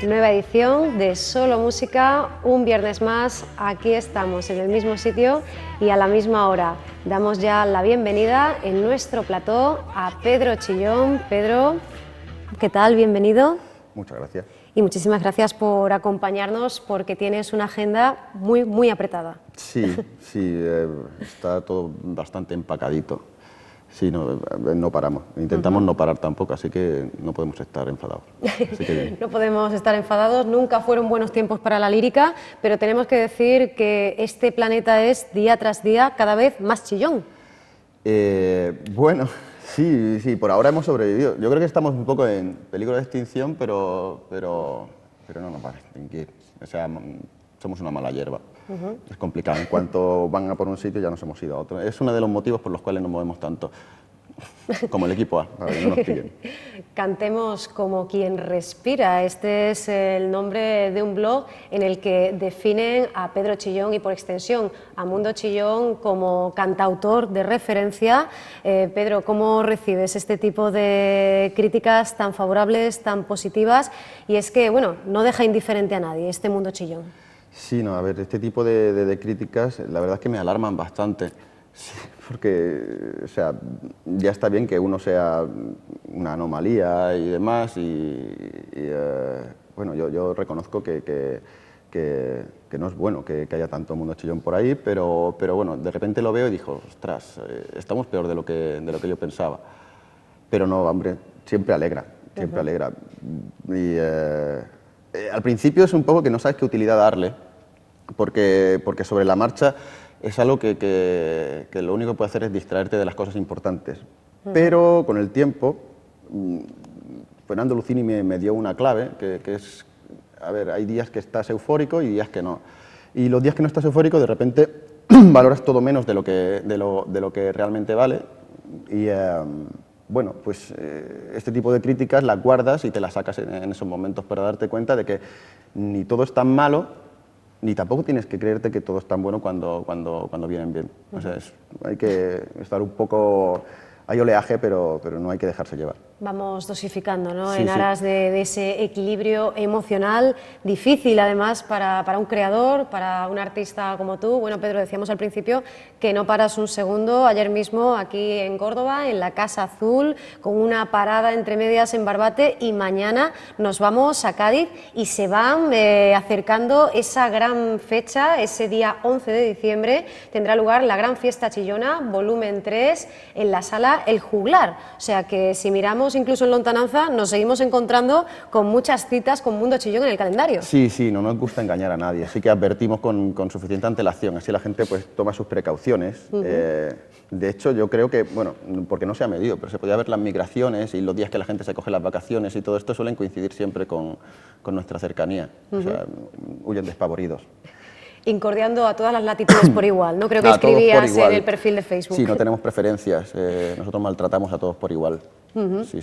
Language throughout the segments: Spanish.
Nueva edición de Solo Música, un viernes más, aquí estamos en el mismo sitio y a la misma hora. Damos ya la bienvenida en nuestro plató a Pedro Chillón. Pedro, ¿qué tal? Bienvenido. Muchas gracias. Y muchísimas gracias por acompañarnos porque tienes una agenda muy apretada. Sí, está todo bastante empacadito. Sí, no paramos. Intentamos no parar tampoco, así que no podemos estar enfadados. Así que no podemos estar enfadados, nunca fueron buenos tiempos para la lírica, pero tenemos que decir que este planeta es día tras día cada vez más chillón. Bueno, sí, por ahora hemos sobrevivido. Yo creo que estamos un poco en peligro de extinción, pero no nos va a extinguir. O sea, somos una mala hierba. Es complicado. En cuanto van a por un sitio ya nos hemos ido a otro. Es uno de los motivos por los cuales nos movemos tanto. Como el equipo A, para que no nos pillen. Cantemos como quien respira. Este es el nombre de un blog en el que definen a Pedro Chillón y por extensión a Mundo Chillón como cantautor de referencia. Pedro, ¿cómo recibes este tipo de críticas tan favorables, tan positivas? Y es que, bueno, no deja indiferente a nadie este Mundo Chillón. Sí, no, a ver, este tipo de críticas la verdad es que me alarman bastante. Sí, porque, o sea, ya está bien que uno sea una anomalía y demás, bueno, yo reconozco que no es bueno que haya tanto Mundo Chillón por ahí, pero bueno, de repente lo veo y digo, ostras, estamos peor de lo que yo pensaba. Pero no, hombre, siempre alegra, siempre alegra. Y al principio es un poco que no sabes qué utilidad darle, porque sobre la marcha es algo que lo único que puede hacer es distraerte de las cosas importantes. Pero con el tiempo, Fernando Lucini me dio una clave, que es, a ver, hay días que estás eufórico y días que no. Y los días que no estás eufórico, de repente valoras todo menos de lo que realmente vale. Y bueno, pues este tipo de críticas las guardas y te las sacas en esos momentos para darte cuenta de que ni todo es tan malo, ni tampoco tienes que creerte que todo es tan bueno cuando vienen bien. O sea, hay que estar un poco... Hay oleaje, pero no hay que dejarse llevar. Vamos dosificando, ¿no? Sí, en aras de ese equilibrio emocional, difícil además para un creador, para un artista como tú. Bueno, Pedro, decíamos al principio que no paras un segundo. Ayer mismo aquí en Córdoba, en la Casa Azul, con una parada entre medias en Barbate, y mañana nos vamos a Cádiz y se van acercando esa gran fecha, ese día 11 de diciembre, tendrá lugar la Gran Fiesta Chillona, volumen 3, en la Sala El Juglar. O sea que si miramos incluso en lontananza, nos seguimos encontrando con muchas citas con Mundo Chillón en el calendario. Sí, no nos gusta engañar a nadie, así que advertimos con suficiente antelación, así la gente pues toma sus precauciones. De hecho, yo creo que, bueno, porque no se ha medido, pero se podía ver las migraciones y los días que la gente se coge las vacaciones y todo esto suelen coincidir siempre con nuestra cercanía, o sea, huyen despavoridos. Incordiando a todas las latitudes por igual, ¿no? Creo que escribías en el perfil de Facebook. Sí, no tenemos preferencias, nosotros maltratamos a todos por igual. Sí.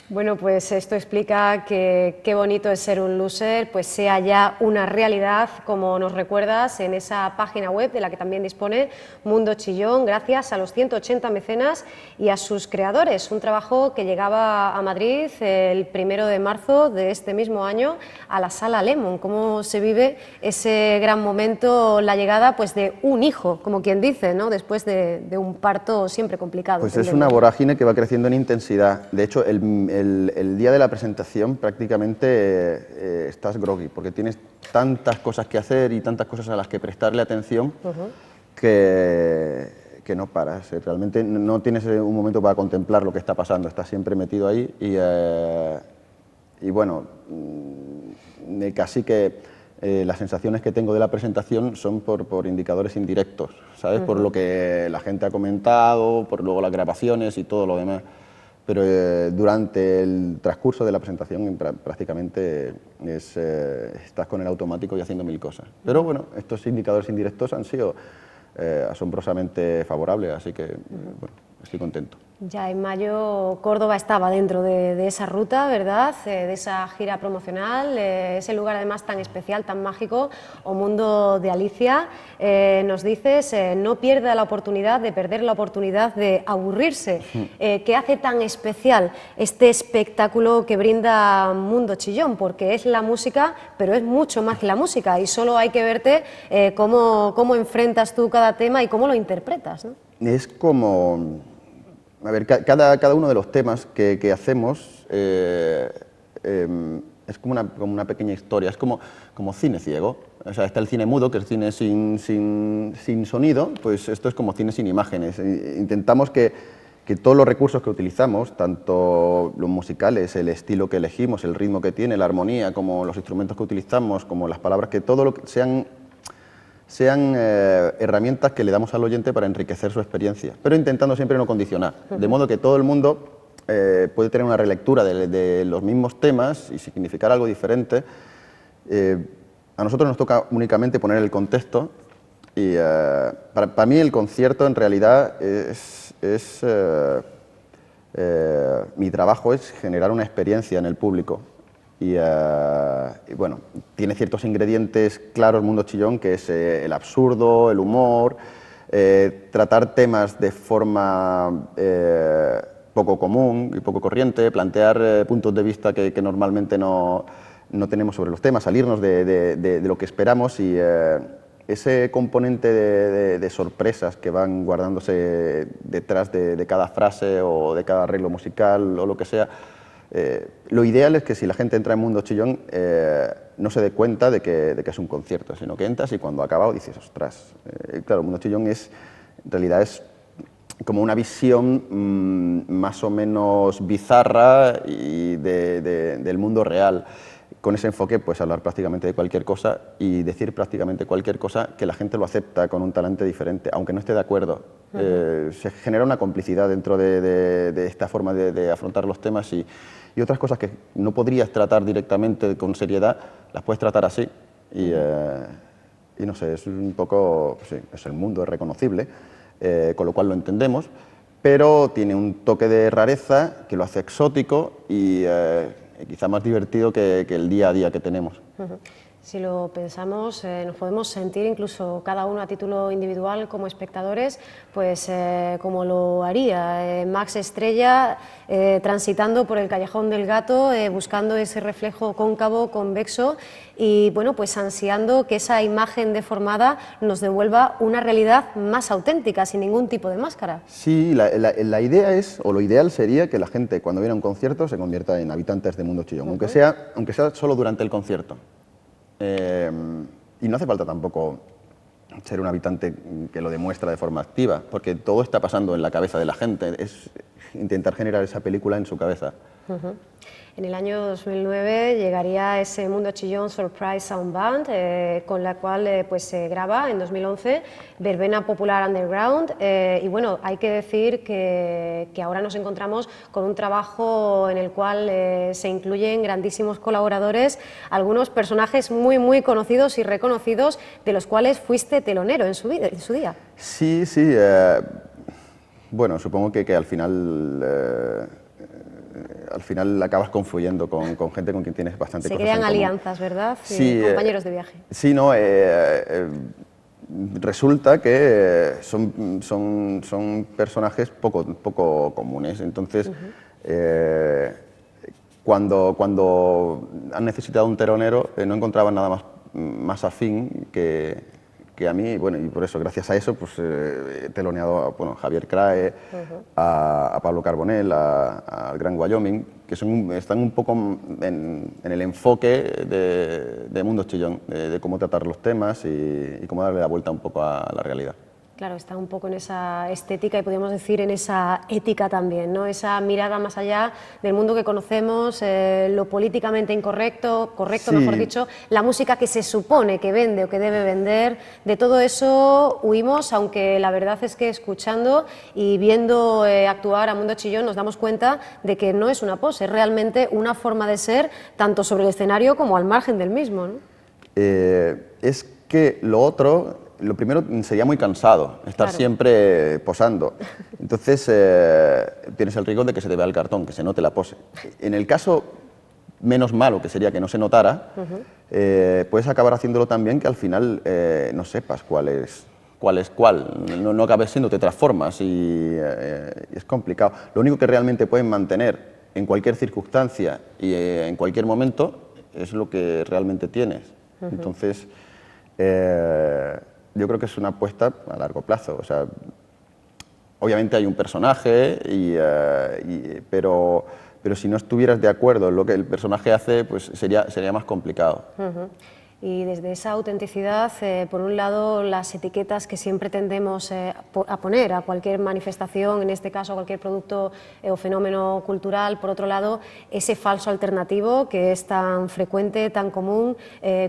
Bueno, pues esto explica que qué bonito es ser un loser, pues sea ya una realidad, como nos recuerdas en esa página web de la que también dispone Mundo Chillón, gracias a los 180 mecenas y a sus creadores. Un trabajo que llegaba a Madrid el 1 de marzo de este mismo año a la Sala Lemon. ¿Cómo se vive ese gran momento, la llegada pues de un hijo, como quien dice, ¿no? Después de un parto siempre complicado? Pues es una vorágine que va creciendo en intensidad. De hecho, el día de la presentación prácticamente estás groggy, porque tienes tantas cosas que hacer y tantas cosas a las que prestarle atención que no paras. Realmente no tienes un momento para contemplar lo que está pasando, estás siempre metido ahí y bueno, casi que las sensaciones que tengo de la presentación son por indicadores indirectos, ¿sabes? Por lo que la gente ha comentado, por luego las grabaciones y todo lo demás. Pero durante el transcurso de la presentación prácticamente estás con el automático y haciendo mil cosas. Pero bueno, estos indicadores indirectos han sido asombrosamente favorables, así que bueno, estoy contento. Ya en mayo Córdoba estaba dentro de esa ruta, ¿verdad?, de esa gira promocional, ese lugar además tan especial, tan mágico, O Mundo de Alicia. nos dices, no pierda la oportunidad de perder la oportunidad de aburrirse. ¿Qué hace tan especial este espectáculo que brinda Mundo Chillón? Porque es la música, pero es mucho más que la música, y solo hay que verte cómo enfrentas tú cada tema y cómo lo interpretas, ¿no? Es como... A ver, cada uno de los temas que hacemos es como una pequeña historia, es como cine ciego. O sea, está el cine mudo, que es cine sin sonido, pues esto es como cine sin imágenes. Intentamos que todos los recursos que utilizamos, tanto los musicales, el estilo que elegimos, el ritmo que tiene, la armonía, como los instrumentos que utilizamos, como las palabras, que todo lo que sean herramientas que le damos al oyente para enriquecer su experiencia, pero intentando siempre no condicionar, de modo que todo el mundo puede tener una relectura de los mismos temas y significar algo diferente. A nosotros nos toca únicamente poner el contexto y para mí el concierto en realidad mi trabajo es generar una experiencia en el público. Y bueno, tiene ciertos ingredientes claros Mundo Chillón, que es el absurdo, el humor, tratar temas de forma poco común y poco corriente, plantear puntos de vista que normalmente no tenemos sobre los temas, salirnos de lo que esperamos, y ese componente de sorpresas que van guardándose detrás de cada frase o de cada arreglo musical o lo que sea. Lo ideal es que si la gente entra en Mundo Chillón no se dé cuenta de que es un concierto, sino que entras y cuando ha acabado dices, ostras. Claro, Mundo Chillón en realidad es como una visión más o menos bizarra y del mundo real. Con ese enfoque puedes hablar prácticamente de cualquier cosa y decir prácticamente cualquier cosa que la gente lo acepta con un talante diferente, aunque no esté de acuerdo. Se genera una complicidad dentro de esta forma de afrontar los temas, y otras cosas que no podrías tratar directamente con seriedad, las puedes tratar así. Y no sé, es un poco... Pues sí, es el mundo, es reconocible, con lo cual lo entendemos, pero tiene un toque de rareza que lo hace exótico y quizá más divertido que el día a día que tenemos. Si lo pensamos, nos podemos sentir incluso cada uno a título individual como espectadores, pues como lo haría Max Estrella transitando por el Callejón del Gato, buscando ese reflejo cóncavo, convexo, y bueno, pues ansiando que esa imagen deformada nos devuelva una realidad más auténtica, sin ningún tipo de máscara. Sí, la idea es, o lo ideal sería, que la gente cuando viene a un concierto se convierta en habitantes de Mundo Chillón, aunque sea solo durante el concierto. Y no hace falta tampoco ser un habitante que lo demuestra de forma activa, porque todo está pasando en la cabeza de la gente, es intentar generar esa película en su cabeza. En el año 2009 llegaría ese Mundo Chillón Surprise Sound Band, con la cual pues se graba en 2011 Verbena Popular Underground, y bueno, hay que decir que ahora nos encontramos con un trabajo en el cual se incluyen grandísimos colaboradores, algunos personajes muy conocidos y reconocidos, de los cuales fuiste telonero en su día. Sí, bueno, supongo que al final acabas confluyendo con gente con quien tienes bastante cosas en común. Se crean alianzas, ¿verdad? Sí, compañeros de viaje. Sí, no, resulta que son personajes poco comunes, entonces cuando han necesitado un telonero no encontraban nada más afín que a mí, bueno, y por eso, gracias a eso, pues he teloneado a Javier Crae, a Pablo Carbonell, al Gran Wyoming, que están un poco en el enfoque de Mundo Chillón, de cómo tratar los temas y cómo darle la vuelta un poco a la realidad. Claro, está un poco en esa estética y podríamos decir en esa ética también, ¿no? Esa mirada más allá del mundo que conocemos, lo políticamente incorrecto, correcto, sí, mejor dicho, la música que se supone que vende o que debe vender, de todo eso huimos, aunque la verdad es que escuchando y viendo actuar a Mundo Chillón nos damos cuenta de que no es una pose, es realmente una forma de ser, tanto sobre el escenario como al margen del mismo, ¿no? Es que lo primero sería muy cansado, estar siempre posando. Entonces tienes el riesgo de que se te vea el cartón, que se note la pose. En el caso menos malo, que sería que no se notara, puedes acabar haciéndolo tan bien que al final no sepas cuál es cuál. No acabes siendo, te transformas y es complicado. Lo único que realmente puedes mantener en cualquier circunstancia y en cualquier momento es lo que realmente tienes. Entonces, yo creo que es una apuesta a largo plazo. O sea, obviamente hay un personaje, pero si no estuvieras de acuerdo en lo que el personaje hace, pues sería más complicado. Y desde esa autenticidad, por un lado, las etiquetas que siempre tendemos a poner a cualquier manifestación, en este caso a cualquier producto o fenómeno cultural, por otro lado, ese falso alternativo que es tan frecuente, tan común,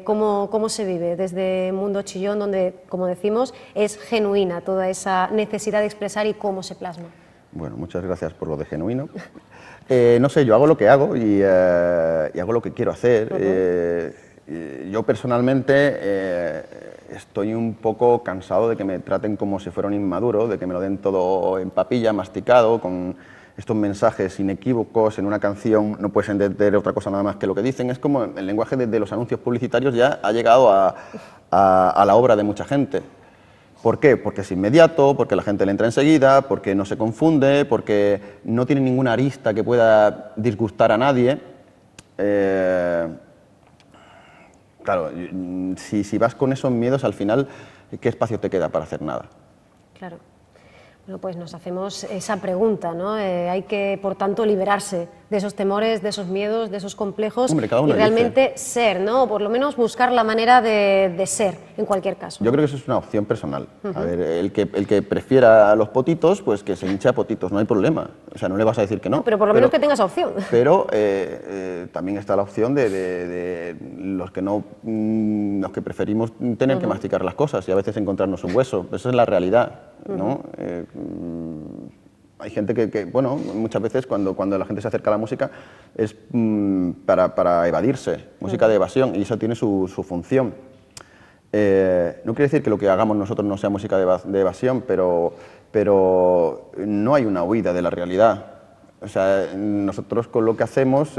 ¿cómo se vive desde Mundo Chillón, donde, como decimos, es genuina toda esa necesidad de expresar y cómo se plasma? Bueno, muchas gracias por lo de genuino. No sé, yo hago lo que hago y hago lo que quiero hacer. Yo personalmente estoy un poco cansado de que me traten como si fuera un inmaduro, de que me lo den todo en papilla, masticado, con estos mensajes inequívocos en una canción, no puedes entender otra cosa nada más que lo que dicen. Es como el lenguaje de los anuncios publicitarios ya ha llegado a la obra de mucha gente. ¿Por qué? Porque es inmediato, porque la gente le entra enseguida, porque no se confunde, porque no tiene ninguna arista que pueda disgustar a nadie. Claro, si vas con esos miedos, al final, ¿qué espacio te queda para hacer nada? Claro. Bueno, pues nos hacemos esa pregunta, ¿no? Hay que, por tanto, liberarse de esos temores, de esos miedos, de esos complejos. Hombre, cada uno y realmente elige. ser, ¿no? O por lo menos buscar la manera de ser, en cualquier caso. Yo creo que eso es una opción personal. A ver, el que prefiera los potitos, pues que se hinche a potitos, no hay problema. O sea, no le vas a decir que no. Pero por lo menos que tenga esa opción. Pero también está la opción de los que preferimos tener que masticar las cosas y a veces encontrarnos un hueso. Esa es la realidad, ¿no? Hay gente que, bueno, muchas veces cuando la gente se acerca a la música es para evadirse, música de evasión, y eso tiene su función. No quiere decir que lo que hagamos nosotros no sea música de evasión, pero no hay una huida de la realidad. O sea, nosotros con lo que hacemos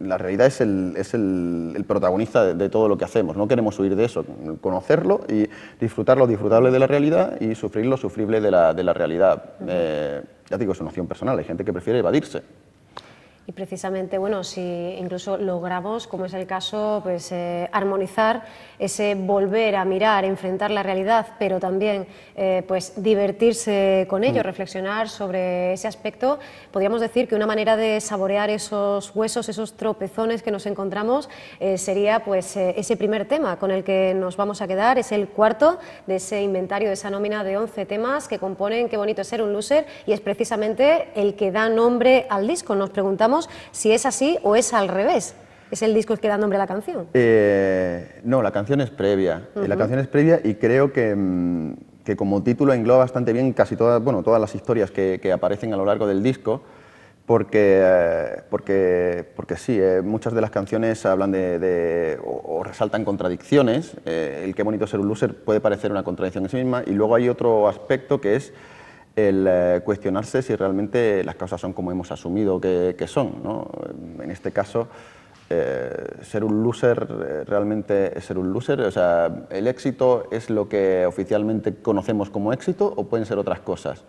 la realidad es el protagonista de todo lo que hacemos. No queremos huir de eso, conocerlo y disfrutarlo disfrutable de la realidad y sufrir lo sufrible de la realidad. Ya digo, es una opción personal, hay gente que prefiere evadirse. Y precisamente, bueno, si incluso logramos, como es el caso, pues armonizar ese volver a mirar, enfrentar la realidad, pero también pues divertirse con ello, reflexionar sobre ese aspecto, podríamos decir que una manera de saborear esos huesos, esos tropezones que nos encontramos, sería pues ese primer tema con el que nos vamos a quedar, es el cuarto de ese inventario, de esa nómina de 11 temas que componen Qué bonito es ser un loser, y es precisamente el que da nombre al disco. Nos preguntamos si es así o es al revés. ¿Es el disco el que da nombre a la canción? No, la canción es previa. La canción es previa y creo que como título engloba bastante bien casi todas las historias que aparecen a lo largo del disco, porque sí, muchas de las canciones hablan o resaltan contradicciones. El Qué bonito es ser un loser puede parecer una contradicción en sí misma, y luego hay otro aspecto que es el cuestionarse si realmente las cosas son como hemos asumido que son, ¿no? En este caso, ser un loser realmente es ser un loser. O sea, ¿el éxito es lo que oficialmente conocemos como éxito o pueden ser otras cosas?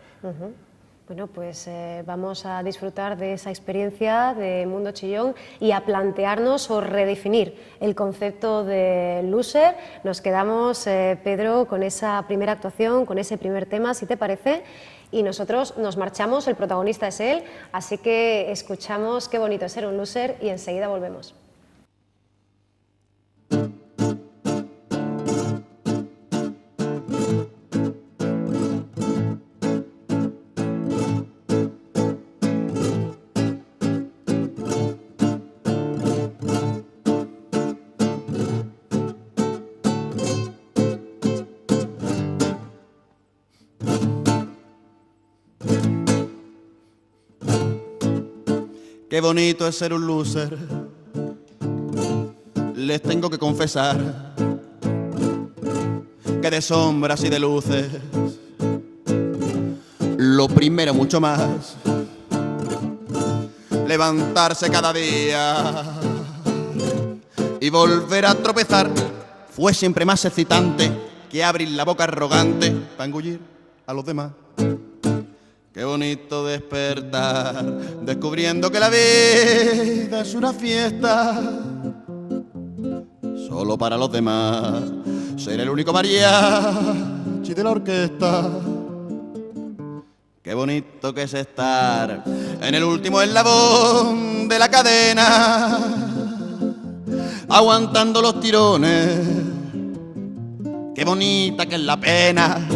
Bueno, pues vamos a disfrutar de esa experiencia de Mundo Chillón y a plantearnos o redefinir el concepto de loser. Nos quedamos, Pedro, con esa primera actuación, con ese primer tema, si te parece, y nosotros nos marchamos, el protagonista es él, así que escuchamos Qué bonito es ser un loser y enseguida volvemos. Qué bonito es ser un loser, les tengo que confesar que de sombras y de luces, lo primero mucho más, levantarse cada día y volver a tropezar fue siempre más excitante que abrir la boca arrogante para engullir a los demás. Qué bonito despertar descubriendo que la vida es una fiesta solo para los demás. Ser el único mariachi de la orquesta. Qué bonito que es estar en el último eslabón de la cadena, aguantando los tirones. Qué bonita que es la pena.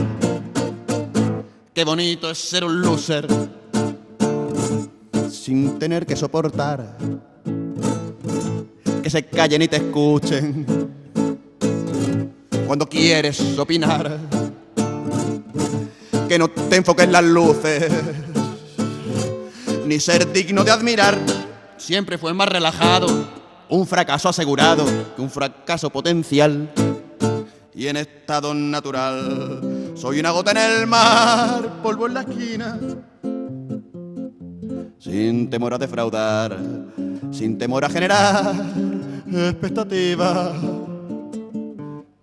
Qué bonito es ser un loser sin tener que soportar que se callen y te escuchen cuando quieres opinar. Que no te enfoques las luces ni ser digno de admirar. Siempre fue más relajado un fracaso asegurado que un fracaso potencial. Y en estado natural soy una gota en el mar, polvo en la esquina, sin temor a defraudar, sin temor a generar expectativas.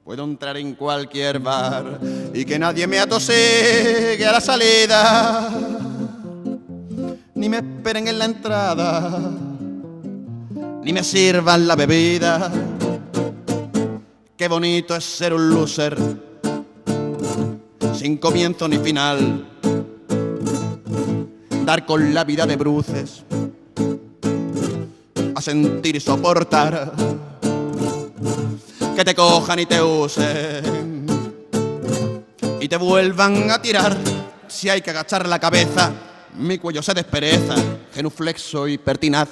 Puedo entrar en cualquier bar y que nadie me atosegue a la salida, ni me esperen en la entrada, ni me sirvan la bebida. Qué bonito es ser un loser sin comienzo ni final, dar con la vida de bruces, a sentir y soportar que te cojan y te usen y te vuelvan a tirar. Si hay que agachar la cabeza, mi cuello se despereza, genuflexo y pertinaz.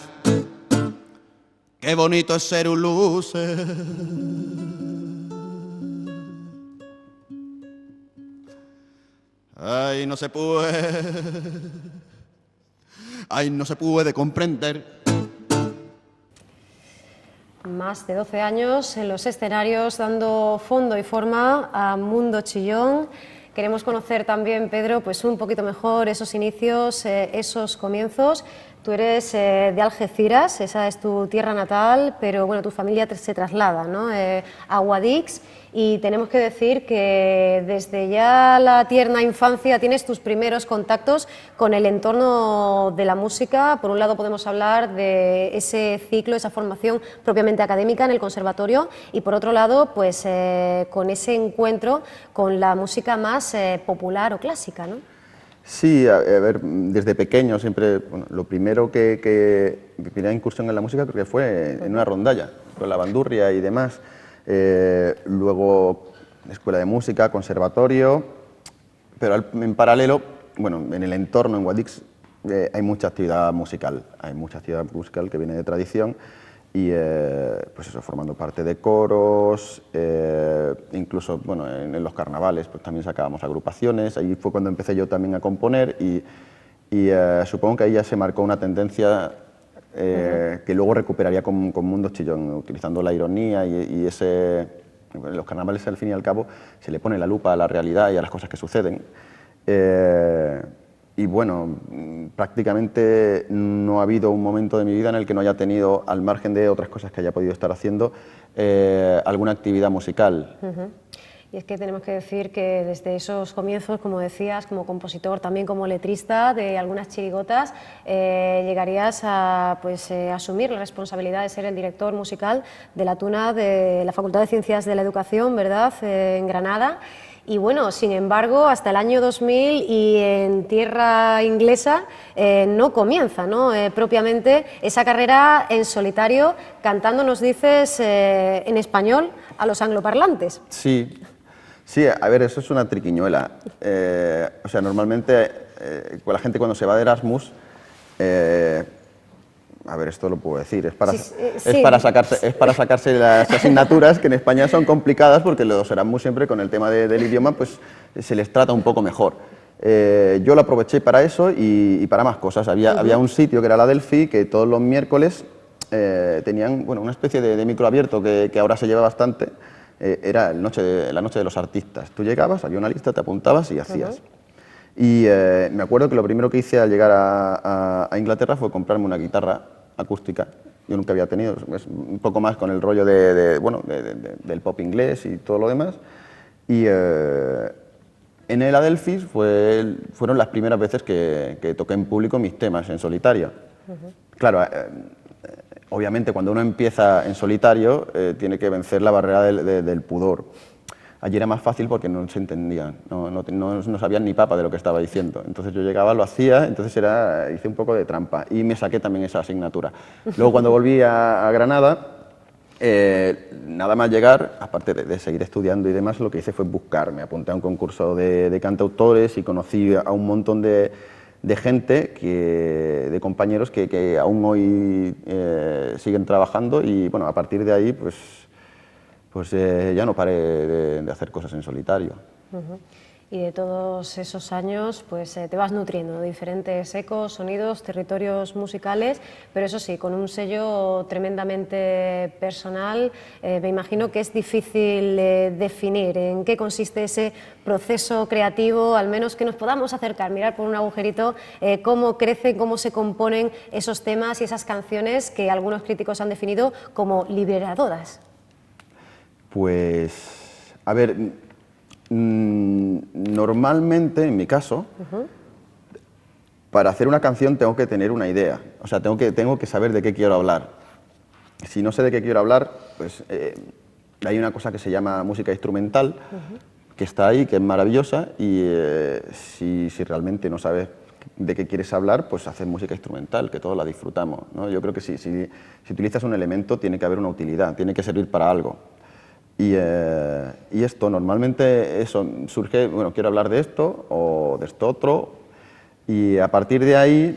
Qué bonito es ser un loser. Ay, no se puede comprender. Más de 12 años en los escenarios dando fondo y forma a Mundo Chillón. Queremos conocer también, Pedro, pues un poquito mejor esos inicios, esos comienzos. Tú eres de Algeciras, esa es tu tierra natal, pero bueno, tu familia se traslada, ¿no? A Guadix, y tenemos que decir que desde ya la tierna infancia tienes tus primeros contactos con el entorno de la música. Por un lado podemos hablar de ese ciclo, esa formación propiamente académica en el conservatorio, y por otro lado pues con ese encuentro con la música más popular o clásica, ¿no? Sí, a ver, desde pequeño siempre, bueno, lo primero mi primera incursión en la música creo que fue en una rondalla, con la bandurria y demás. Luego escuela de música, conservatorio, pero en paralelo, bueno, en el entorno, en Guadix, hay mucha actividad musical que viene de tradición y pues eso, formando parte de coros, incluso bueno, en los carnavales pues también sacábamos agrupaciones. Ahí fue cuando empecé yo también a componer y supongo que ahí ya se marcó una tendencia que luego recuperaría con Mundo Chillón, utilizando la ironía y ese... En los carnavales, al fin y al cabo, se le pone la lupa a la realidad y a las cosas que suceden. Y bueno, prácticamente no ha habido un momento de mi vida en el que no haya tenido, al margen de otras cosas que haya podido estar haciendo, alguna actividad musical. Y es que tenemos que decir que desde esos comienzos, como decías, como compositor, también como letrista de algunas chirigotas, llegarías a pues, asumir la responsabilidad de ser el director musical de la Tuna de la Facultad de Ciencias de la Educación, ¿verdad?, en Granada. Y bueno, sin embargo, hasta el año 2000 y en tierra inglesa no comienza, ¿no? Propiamente esa carrera en solitario, cantando, nos dices, en español a los angloparlantes. Sí, sí, a ver, eso es una triquiñuela. O sea, normalmente la gente cuando se va de Erasmus, a ver, esto lo puedo decir, es para sacarse las asignaturas que en España son complicadas porque los Erasmus siempre con el tema del idioma pues se les trata un poco mejor. Yo lo aproveché para eso y para más cosas. Había un sitio que era la Delphi que todos los miércoles tenían bueno, una especie de micro abierto que ahora se lleva bastante. Era la noche de los artistas. Tú llegabas, había una lista, te apuntabas y hacías. Y me acuerdo que lo primero que hice al llegar a Inglaterra fue comprarme una guitarra acústica. Yo nunca había tenido, es un poco más con el rollo del pop inglés y todo lo demás. Y en el Adelphis fueron las primeras veces que toqué en público mis temas en solitario. Claro, obviamente cuando uno empieza en solitario tiene que vencer la barrera del pudor. Allí era más fácil porque no se entendían, no sabían ni papa de lo que estaba diciendo. Entonces yo llegaba, lo hacía, entonces hice un poco de trampa y me saqué también esa asignatura. Luego cuando volví a Granada, nada más llegar, aparte de seguir estudiando y demás, lo que hice fue buscar. Me apunté a un concurso de cantautores y conocí a un montón de gente, de compañeros que aún hoy siguen trabajando y bueno, a partir de ahí pues ya no paré de hacer cosas en solitario. Y de todos esos años pues te vas nutriendo de diferentes ecos, sonidos, territorios musicales, pero eso sí, con un sello tremendamente personal. Me imagino que es difícil definir en qué consiste ese proceso creativo, al menos que nos podamos acercar, mirar por un agujerito cómo crecen, cómo se componen esos temas y esas canciones que algunos críticos han definido como liberadoras. Pues, a ver, normalmente, en mi caso, para hacer una canción tengo que tener una idea, o sea, tengo que saber de qué quiero hablar. Si no sé de qué quiero hablar, pues hay una cosa que se llama música instrumental, que está ahí, que es maravillosa, y si realmente no sabes de qué quieres hablar, pues haces música instrumental, que todos la disfrutamos, ¿no? Yo creo que si utilizas un elemento tiene que haber una utilidad, tiene que servir para algo. Y esto, normalmente eso surge, bueno, quiero hablar de esto o de esto otro, y a partir de ahí,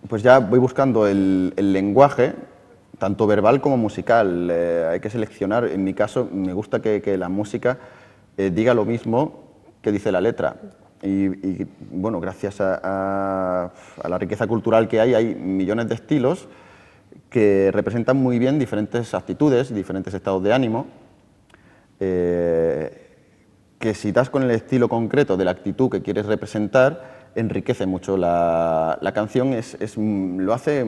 pues ya voy buscando el lenguaje, tanto verbal como musical. Hay que seleccionar, en mi caso, me gusta que la música diga lo mismo que dice la letra. Y bueno, gracias a la riqueza cultural que hay millones de estilos que representan muy bien diferentes actitudes y diferentes estados de ánimo. Que si das con el estilo concreto de la actitud que quieres representar, enriquece mucho la canción, lo hace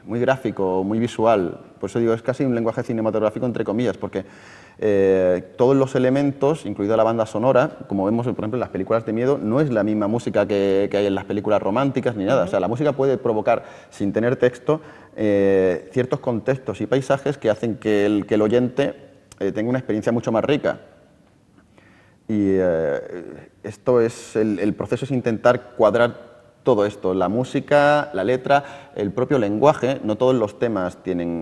muy gráfico, muy visual. Por eso digo, es casi un lenguaje cinematográfico, entre comillas, porque todos los elementos, incluida la banda sonora, como vemos por ejemplo en las películas de miedo, no es la misma música que hay en las películas románticas ni nada. O sea, la música puede provocar, sin tener texto, ciertos contextos y paisajes que hacen que el oyente tengo una experiencia mucho más rica. Y esto es, el proceso es intentar cuadrar todo esto, la música, la letra, el propio lenguaje. No todos los temas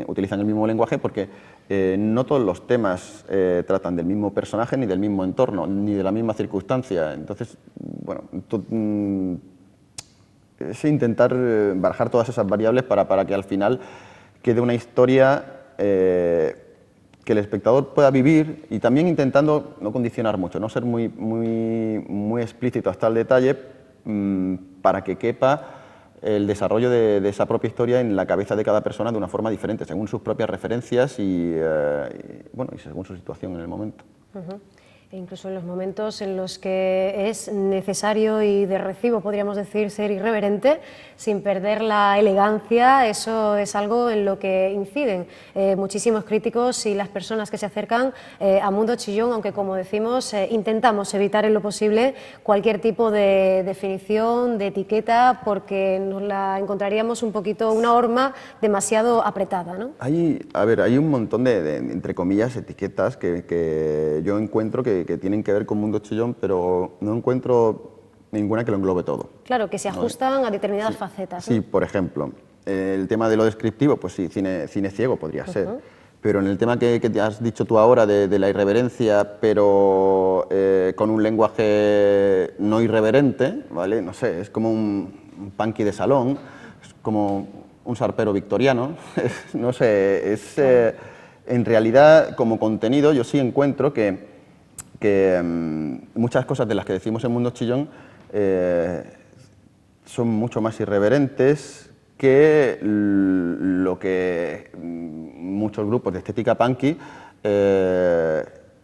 utilizan el mismo lenguaje porque no todos los temas tratan del mismo personaje, ni del mismo entorno, ni de la misma circunstancia. Entonces, bueno, es intentar barajar todas esas variables para que al final quede una historia que el espectador pueda vivir, y también intentando no condicionar mucho, no ser muy explícito hasta el detalle, para que quepa el desarrollo de esa propia historia en la cabeza de cada persona de una forma diferente, según sus propias referencias y según su situación en el momento. E incluso en los momentos en los que es necesario y de recibo, podríamos decir, ser irreverente, sin perder la elegancia, eso es algo en lo que inciden muchísimos críticos y las personas que se acercan a Mundo Chillón, aunque como decimos, intentamos evitar en lo posible cualquier tipo de definición, de etiqueta, porque nos la encontraríamos un poquito, una horma demasiado apretada, ¿no? Hay un montón de entre comillas, etiquetas que yo encuentro que tienen que ver con Mundo Chillón, pero no encuentro ninguna que lo englobe todo. Claro, que se ajustan a determinadas facetas, ¿no? Sí, por ejemplo, el tema de lo descriptivo, pues sí, cine ciego podría ser, pero en el tema que te has dicho tú ahora de la irreverencia, pero con un lenguaje no irreverente, ¿vale? No sé, es como un punky de salón, es como un sarpero victoriano, no sé, en realidad como contenido yo sí encuentro que muchas cosas de las que decimos en Mundo Chillón son mucho más irreverentes que lo que muchos grupos de estética punky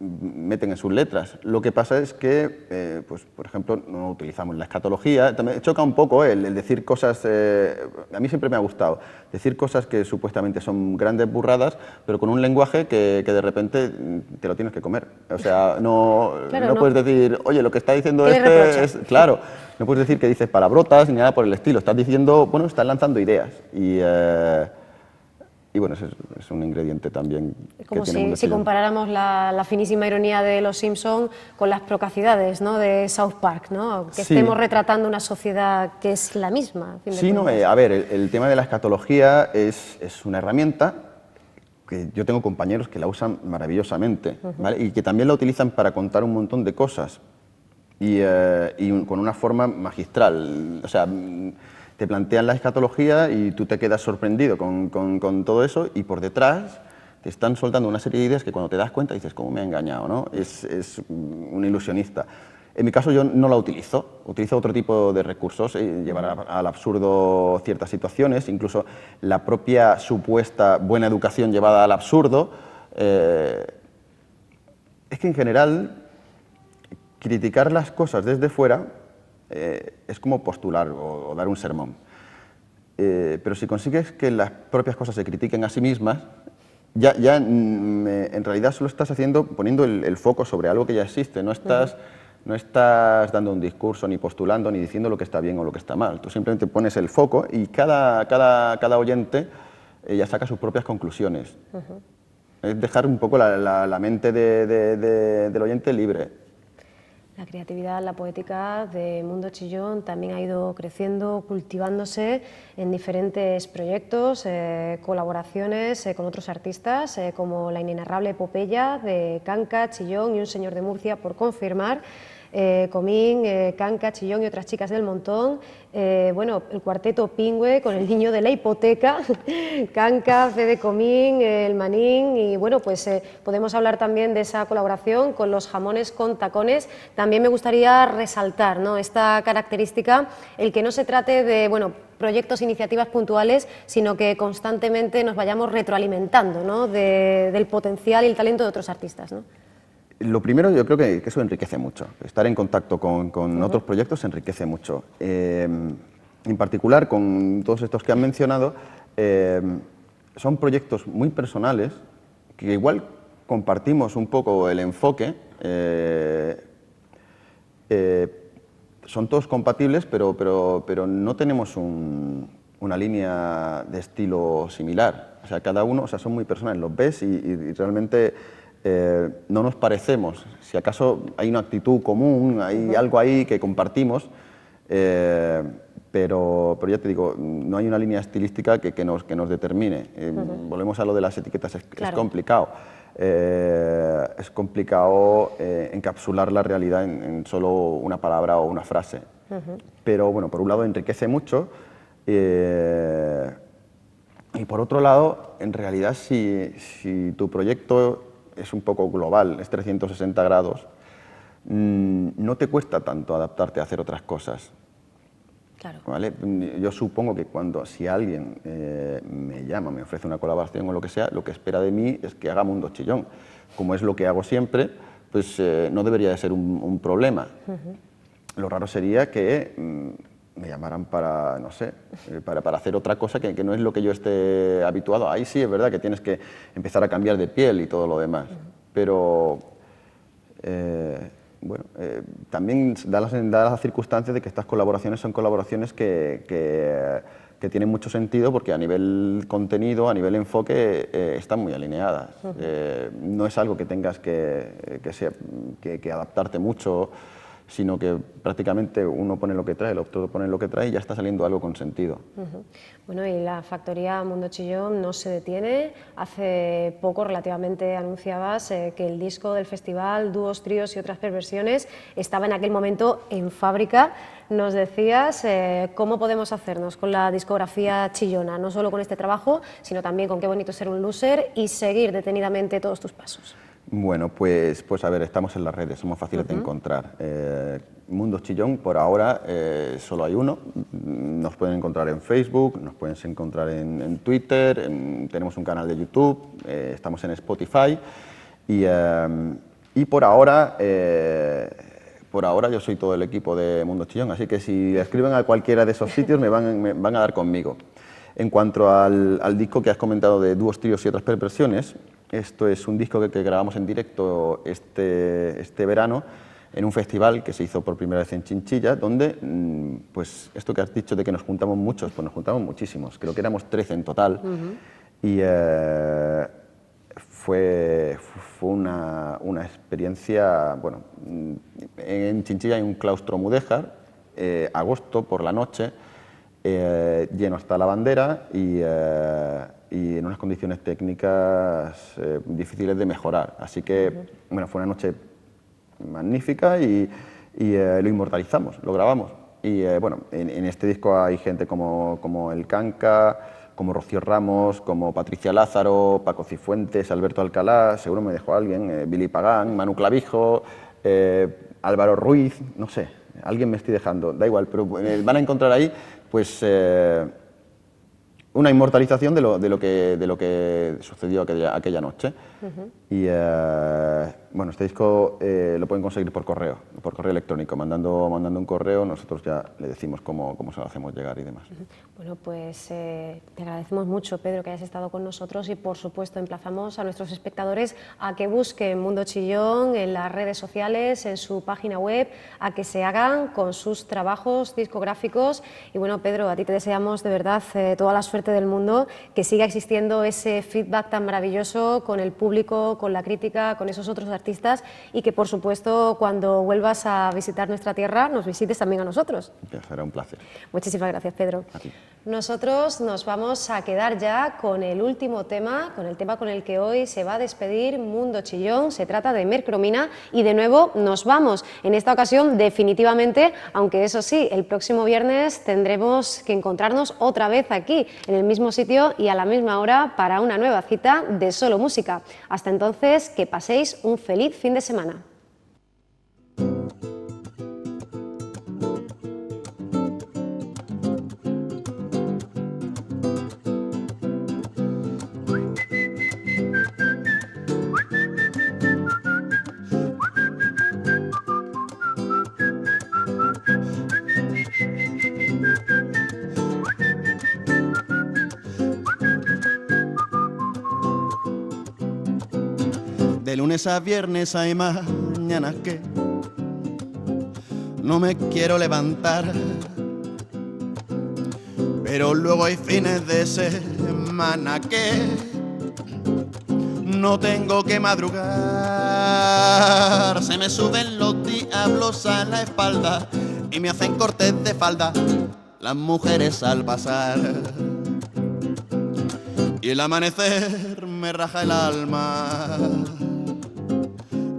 meten en sus letras. Lo que pasa es que, pues, por ejemplo, no utilizamos la escatología. También choca un poco el decir cosas, a mí siempre me ha gustado, decir cosas que supuestamente son grandes burradas, pero con un lenguaje que de repente te lo tienes que comer. O sea, Claro, no no. puedes decir, oye, lo que está diciendo ¿Qué le reprochas? es... Claro, no puedes decir que dices palabrotas ni nada por el estilo. Estás diciendo, bueno, estás lanzando ideas. Y bueno, es un ingrediente también Como que tiene Mundo si Chillón. comparáramos la finísima ironía de Los Simpson con las procacidades, ¿no?, de South Park, ¿no? Que Sí. estemos retratando una sociedad que es la misma. A fin de Sí, no, cuentas. a ver, el tema de la escatología es una herramienta que yo tengo compañeros que la usan maravillosamente, ¿vale? Y que también la utilizan para contar un montón de cosas con una forma magistral. O sea, te plantean la escatología y tú te quedas sorprendido con todo eso, y por detrás te están soltando una serie de ideas que cuando te das cuenta dices, ¿cómo me ha engañado, no? Es un ilusionista. En mi caso yo no la utilizo otro tipo de recursos, llevar al absurdo ciertas situaciones, incluso la propia supuesta buena educación llevada al absurdo. Es que en general criticar las cosas desde fuera es como postular o dar un sermón. Pero si consigues que las propias cosas se critiquen a sí mismas, en realidad solo estás poniendo el foco sobre algo que ya existe, no estás dando un discurso, ni postulando, ni diciendo lo que está bien o lo que está mal. Tú simplemente pones el foco y cada oyente ya saca sus propias conclusiones. Es dejar un poco la mente del oyente libre. La creatividad, la poética de Mundo Chillón también ha ido creciendo, cultivándose en diferentes proyectos, colaboraciones con otros artistas, como la inenarrable epopeya de Kanka, Chillón y un señor de Murcia por confirmar, Comín, Kanka, Chillón y otras chicas del montón, bueno, el cuarteto Pingüe con el niño de la hipoteca, Kanka, Fede Comín, el Manín, y bueno, pues podemos hablar también de esa colaboración con los jamones con tacones. También me gustaría resaltar, ¿no?, esta característica, el que no se trate de, bueno, proyectos, iniciativas puntuales, sino que constantemente nos vayamos retroalimentando, ¿no?, del potencial y el talento de otros artistas, ¿no? Lo primero, yo creo que eso enriquece mucho. Estar en contacto con otros proyectos enriquece mucho. En particular, con todos estos que han mencionado, son proyectos muy personales, que igual compartimos un poco el enfoque. Son todos compatibles, pero no tenemos una línea de estilo similar. O sea, cada uno, o sea, son muy personales, los ves y realmente no nos parecemos. Si acaso hay una actitud común, hay algo ahí que compartimos, pero ya te digo, no hay una línea estilística que nos determine. Volvemos a lo de las etiquetas, Claro. es complicado. Es complicado encapsular la realidad en solo una palabra o una frase. Pero bueno, por un lado enriquece mucho y por otro lado, en realidad, si tu proyecto es un poco global, es 360 grados, no te cuesta tanto adaptarte a hacer otras cosas. Claro. ¿Vale? Yo supongo que si alguien me llama, me ofrece una colaboración o lo que sea, lo que espera de mí es que haga Mundo Chillón. Como es lo que hago siempre, pues no debería de ser un problema. Lo raro sería que me llamaran para, no sé, para hacer otra cosa que no es lo que yo esté habituado. Ahí sí es verdad que tienes que empezar a cambiar de piel y todo lo demás. Pero bueno, también da la circunstancia de que estas colaboraciones son colaboraciones que tienen mucho sentido, porque a nivel contenido, a nivel enfoque, están muy alineadas. No es algo que tengas que adaptarte mucho, sino que prácticamente uno pone lo que trae, el otro pone lo que trae y ya está saliendo algo con sentido. Bueno, y la factoría Mundo Chillón no se detiene. Hace poco, relativamente, anunciabas que el disco del festival, Dúos, Tríos y otras perversiones, estaba en aquel momento en fábrica. Nos decías cómo podemos hacernos con la discografía chillona, no solo con este trabajo, sino también con Qué bonito ser un loser y seguir detenidamente todos tus pasos. Bueno, pues a ver, estamos en las redes, somos fáciles de encontrar. Mundo Chillón, por ahora, solo hay uno. Nos pueden encontrar en Facebook, nos pueden encontrar en Twitter, tenemos un canal de YouTube, estamos en Spotify y Y por ahora yo soy todo el equipo de Mundo Chillón, así que si escriben a cualquiera de esos sitios me van a dar conmigo. En cuanto al disco que has comentado de dúos, tríos y otras perversiones, esto es un disco que grabamos en directo este verano en un festival que se hizo por primera vez en Chinchilla, donde, pues esto que has dicho de que nos juntamos muchos, pues nos juntamos muchísimos, creo que éramos 13 en total, y fue una experiencia, bueno, en Chinchilla hay un claustro mudéjar, agosto por la noche, lleno hasta la bandera y en unas condiciones técnicas difíciles de mejorar. Así que, bueno, fue una noche magnífica y lo inmortalizamos, lo grabamos. Y bueno, en este disco hay gente como El Canca, como Rocío Ramos, como Patricia Lázaro, Paco Cifuentes, Alberto Alcalá, seguro me dejó alguien, Billy Pagán, Manu Clavijo, Álvaro Ruiz, no sé, alguien me estoy dejando, da igual, pero van a encontrar ahí pues una inmortalización de lo que sucedió aquella noche. Y bueno, este disco lo pueden conseguir por correo electrónico, mandando un correo, nosotros ya le decimos cómo se lo hacemos llegar y demás. Bueno, pues te agradecemos mucho, Pedro, que hayas estado con nosotros y, por supuesto, emplazamos a nuestros espectadores a que busquen Mundo Chillón en las redes sociales, en su página web, a que se hagan con sus trabajos discográficos. Y bueno, Pedro, a ti te deseamos de verdad toda la suerte del mundo, que siga existiendo ese feedback tan maravilloso con el público, con la crítica, con esos otros artistas, y que, por supuesto, cuando vuelvas a visitar nuestra tierra, nos visites también a nosotros. Ya, será un placer. Muchísimas gracias, Pedro. A ti. Nosotros nos vamos a quedar ya con el último tema, con el tema con el que hoy se va a despedir Mundo Chillón. Se trata de Mercromina y de nuevo nos vamos. En esta ocasión definitivamente, aunque eso sí, el próximo viernes tendremos que encontrarnos otra vez aquí, en el mismo sitio y a la misma hora, para una nueva cita de Solo Música. Hasta entonces, que paséis un feliz fin de semana. De lunes a viernes hay mañanas que no me quiero levantar, pero luego hay fines de semana que no tengo que madrugar. Se me suben los diablos a la espalda y me hacen cortes de falda las mujeres al pasar. Y el amanecer me raja el alma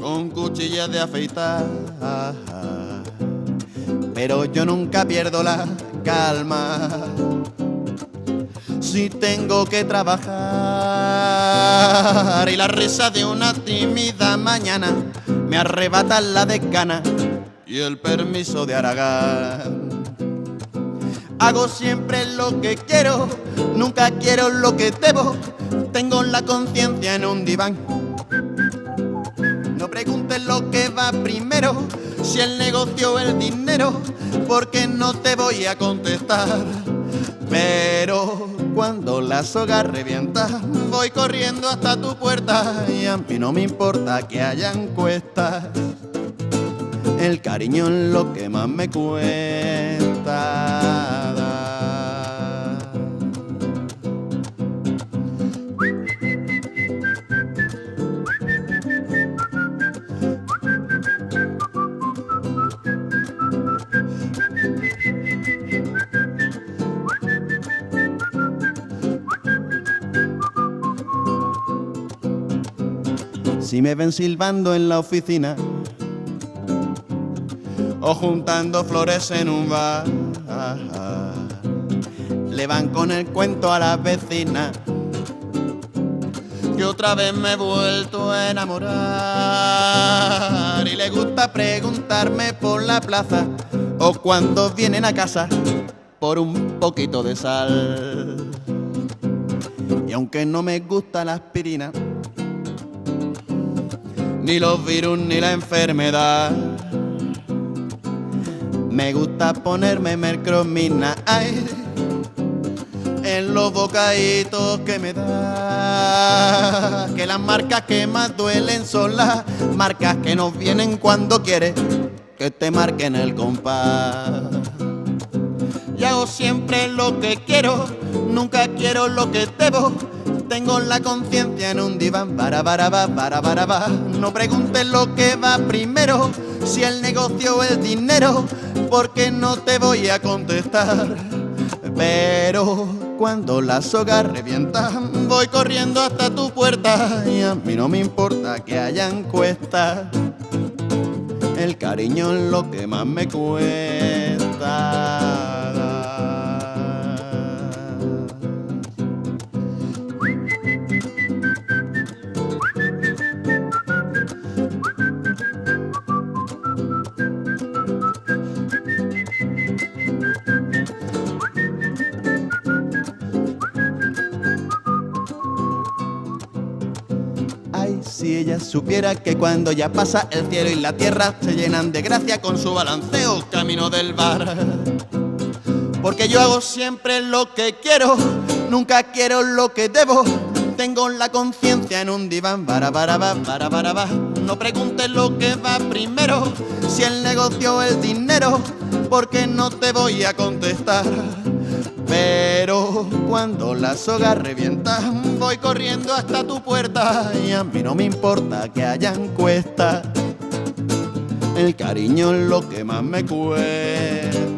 con cuchillas de afeitar, pero yo nunca pierdo la calma si tengo que trabajar. Y la risa de una tímida mañana me arrebatan la desgana y el permiso de Aragán. Hago siempre lo que quiero, nunca quiero lo que debo. Tengo la conciencia en un diván. No preguntes lo que va primero, si el negocio o el dinero, porque no te voy a contestar. Pero cuando la soga revienta, voy corriendo hasta tu puerta y a mí no me importa que hayan cuestas. El cariño es lo que más me cuesta. Si me ven silbando en la oficina o juntando flores en un bar, le van con el cuento a la vecina que otra vez me he vuelto a enamorar. Y le gusta preguntarme por la plaza o cuando vienen a casa por un poquito de sal. Y aunque no me gusta la aspirina, ni los virus ni la enfermedad. Me gusta ponerme mercromina en los bocaditos que me da. Que las marcas que más duelen son las marcas que nos vienen cuando quieres que te marquen el compás. Y hago siempre lo que quiero, nunca quiero lo que debo. Tengo la conciencia en un diván, para. No preguntes lo que va primero, si el negocio o el dinero, porque no te voy a contestar. Pero cuando la soga revienta, voy corriendo hasta tu puerta y a mí no me importa que haya encuestas. El cariño es lo que más me cuesta. Si ella supiera que cuando ya pasa el cielo y la tierra se llenan de gracia con su balanceo camino del bar. Porque yo hago siempre lo que quiero, nunca quiero lo que debo. Tengo la conciencia en un diván, para. No preguntes lo que va primero, si el negocio o el dinero, porque no te voy a contestar. Pero cuando la soga revienta, voy corriendo hasta tu puerta y a mí no me importa que haya encuestas. El cariño es lo que más me cuesta.